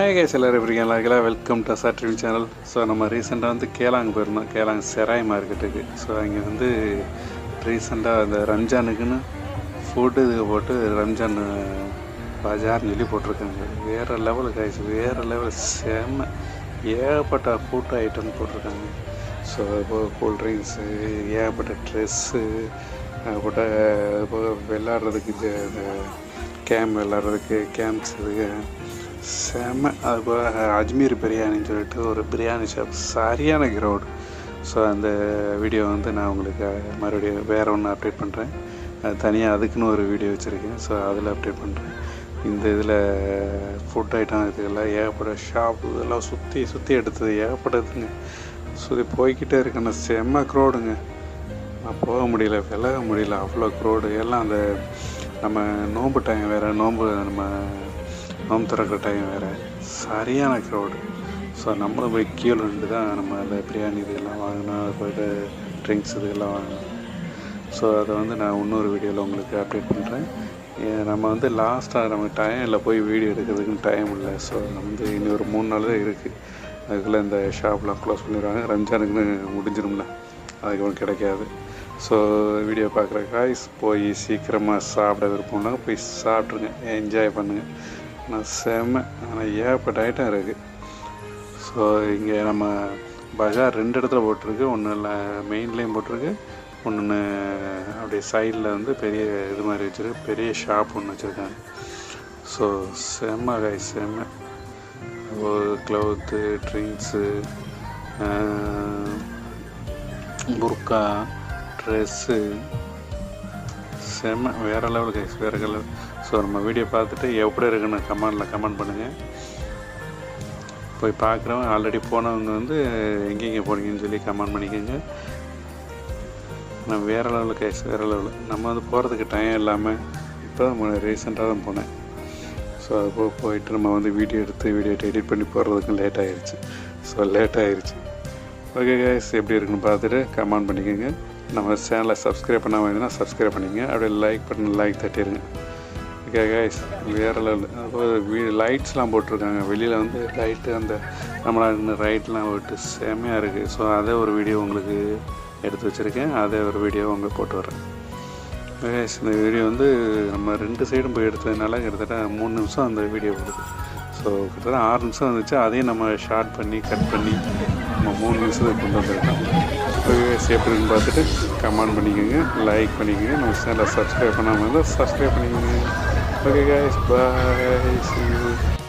Hi guys, எல்லோரும் எப்படி இருக்கீங்களா? Welcome to sir dream channel. So நம்ம ரீசெண்டாக வந்து கேலாங் போயிருந்தோம், கேலாங் செராய் மார்க்கெட்டுக்கு. ஸோ அங்கே வந்து ரீசெண்டாக அந்த ரம்ஜானுக்குன்னு ஃபுட்டு இதுக்கு போட்டு ரம்ஜான் பஜார்னு சொல்லி போட்டிருக்காங்க. வேறு லெவலு கைஸ், வேறு லெவல் செம்ம ஏகப்பட்ட ஃபுட் ஐட்டம் போட்டிருக்காங்க. ஸோ இப்போ கூல்ட்ரிங்க்ஸு, ஏகப்பட்ட ட்ரெஸ்ஸு, ஏகப்பட்ட இப்போ விளாட்றதுக்கு இந்த கேம் விளாட்றதுக்கு கேம்ப்ஸ் இதுக்கு செம்ம. அது போல் அஜ்மீர் பிரியாணின்னு சொல்லிட்டு ஒரு பிரியாணி ஷாப், சரியான க்ரௌட். ஸோ அந்த வீடியோ வந்து நான் உங்களுக்கு மறுபடியும் வேறு ஒன்று அப்டேட் பண்ணுறேன். தனியாக அதுக்குன்னு ஒரு வீடியோ வச்சுருக்கேன். ஸோ அதில் அப்டேட் பண்ணுறேன். இந்த இதில் ஃபுட் ஐட்டம் இதுக்கெல்லாம் ஏகப்பட்ட ஷாப்பு இதெல்லாம் சுற்றி எடுத்தது ஏகப்பட்டதுங்க. சுற்றி போய்கிட்டே இருக்கேன். செம்ம க்ரௌடுங்க. நான் போக முடியல, விலக முடியல, அவ்வளோ க்ரௌடு. எல்லாம் அந்த நம்ம நோன்பு டைம் வேறு, நம்ம நோம்பு திறக்கிற டைம் வேறு, சரியான க்ரௌடு. ஸோ நம்மளும் போய் கீழே நின்று தான் நம்ம அதில் பிரியாணி இதெல்லாம் வாங்கினோம், அது போய்ட்டு ட்ரிங்க்ஸ் இதெல்லாம் வாங்கினோம். ஸோ அதை வந்து நான் இன்னொரு வீடியோவில் உங்களுக்கு அப்டேட் பண்ணுறேன். நம்ம வந்து லாஸ்ட்டாக நமக்கு டைம் இல்லை, போய் வீடியோ எடுக்கிறதுக்குன்னு டைம் இல்லை. ஸோ நம்ம வந்து இன்னும் ஒரு 3 நாள் தான் இருக்குது. அதுக்குள்ளே இந்த ஷாப்லாம் க்ளோஸ் பண்ணிடுவாங்க. ரம்ஜானுக்குன்னு முடிஞ்சிடும்ல, அதுக்கு கிடைக்காது. ஸோ வீடியோ பார்க்குற காய்ஸ் போய் சீக்கிரமாக சாப்பிட விருப்பம்னா போய் சாப்பிட்ருங்க, என்ஜாய் பண்ணுங்கள். ஆனால் செம்ம, ஆனால் ஏகப்பட்ட ஐட்டம் இருக்குது. ஸோ இங்கே நம்ம பஜார் 2 இடத்துல போட்டிருக்கு. ஒன்று இல்லை மெயின்லேயும் போட்டிருக்கு, ஒன்று அப்படியே சைடில் வந்து பெரிய இது மாதிரி வச்சுருக்கு, பெரிய ஷாப் ஒன்று வச்சுருக்காங்க. ஸோ செம்ம காய்ஸ், செம்ம. ஒரு க்ளவுத்து, ட்ரிங்க்ஸு, புர்கா, ட்ரெஸ்ஸு, செம்ம வேறு லெவல் கைஸ், வேறு லெவல். ஸோ நம்ம வீடியோ பார்த்துட்டு எப்படி இருக்குன்னு கமெண்ட் பண்ணுங்கள். போய் பார்க்குறவங்க, ஆல்ரெடி போனவங்க வந்து எங்கெங்கே போனீங்கன்னு சொல்லி கமெண்ட் பண்ணிக்கோங்க. நான் வேறு லெவலில் கைஸ், வேறு லெவலில். நம்ம வந்து போகிறதுக்கு டைம் இல்லாமல் இப்போ தான் ரீசெண்டாக தான் போனேன். ஸோ அது போயிட்டு நம்ம வந்து வீடியோ எடிட் பண்ணி போடுறதுக்கு லேட் ஆகிடுச்சு. ஸோ லேட் ஆகிடுச்சு. ஓகே கைஸ், எப்படி இருக்குன்னு பார்த்துட்டு கமெண்ட் பண்ணிக்கோங்க. நம்ம சேனலை சப்ஸ்கிரைப் பண்ணாமல் இருந்ததுன்னா சப்ஸ்கிரைப் பண்ணிங்க, அப்படியே லைக் தட்டிடுங்க. ஓகே கைஸ், வேறு லெவல். அப்போ லைட்ஸ்லாம் போட்டிருக்காங்க வெளியில் வந்து லைட்டு, அந்த நம்மளால் ரைட்லாம் போட்டு செம்மையாக இருக்குது. ஸோ அதே ஒரு வீடியோ உங்களுக்கு எடுத்து வச்சுருக்கேன், அதே ஒரு வீடியோ உங்களுக்கு போட்டு வரேன். கைஸ், இந்த வீடியோ வந்து நம்ம 2 சைடும் போய் எடுத்ததுனால கிட்டத்தட்ட 3 நிமிஷம் அந்த வீடியோ கொடுது. ஸோ கிட்டத்தட்ட 6 நிமிஷம் வந்துச்சு. அதையும் நம்ம ஷார்ட் பண்ணி கட் பண்ணி நம்ம 3 நிமிஷத்துக்கு கொண்டு வந்திருக்கோம். எப்படின்னு பார்த்துட்டு கமெண்ட் பண்ணிக்கோங்க, லைக் பண்ணிக்கோங்க. நம்ம சேனலை சப்ஸ்கிரைப் பண்ணாமல் இருந்தால் சப்ஸ்கிரைப் பண்ணிக்கோங்க. Okay guys, bye, see you.